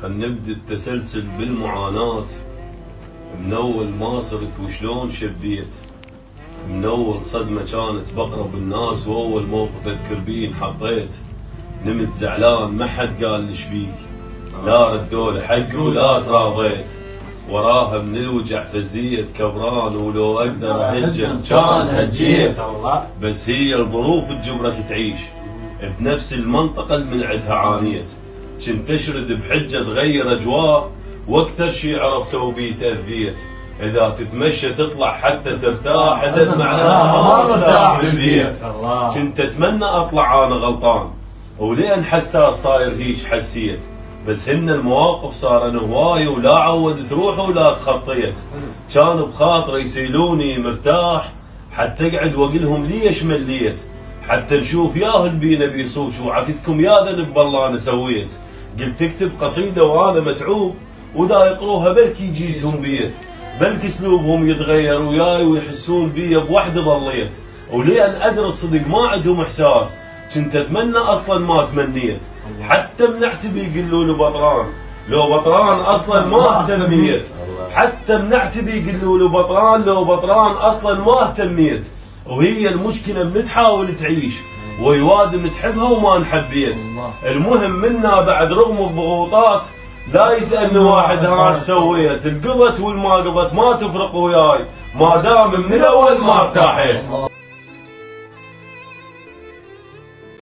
خلنا نبدأ التسلسل بالمعاناة. من أول ما صرت وشلون شبيت، من أول صدمة كانت بقرب الناس، وأول موقف أذكر بيه انحطيت. نمت زعلان ما حد قال لي شبيك، لا ردوا حقي ولا تراضيت. وراها من الوجع فزيت كبران، ولو أقدر أهجم كان هجيت. بس هي الظروف تجبرك تعيش بنفس المنطقة اللي من عدها عانيت. كنت أشرد بحجة تغير أجواء، واكثر شي عرفته وبيه تأذيت. إذا تتمشى تطلع حتى ترتاح، إذا معناها ما مرتاح بالبيت. كنت أتمنى أطلع أنا غلطان، ولين حساس صاير هيج حسيت. بس هن المواقف صار أنا هواية، ولا عودت روحي ولا تخطيت. كان بخاطري يسيلوني مرتاح، حتى أقعد وأقلهم ليش مليت. حتى نشوف ياهل بينا بيصوش، وعكسكم يا ذنب بالله أنا سويت. قلت اكتب قصيدة وأنا متعوب، ودا يقروها بلكي يجيسهم بيت. بلكي اسلوبهم يتغير وياي ويحسون بي بوحدة ضليت. ولين أدري الصدق ما عندهم إحساس، كنت أتمنى أصلا ما تمنيت. حتى من عتبي يقولوا له بطران، لو بطران أصلا ما اهتميت. حتى من عتبي يقولوا له بطران، لو بطران أصلا ما اهتميت. وهي المشكلة من تحاول تعيش ويوادم تحبها وما انحبيت. المهم منا بعد رغم الضغوطات، لا يسألني واحد ها سويت. القضت والما قضت ما تفرق وياي، ما دام من الأول ما ارتاحيت.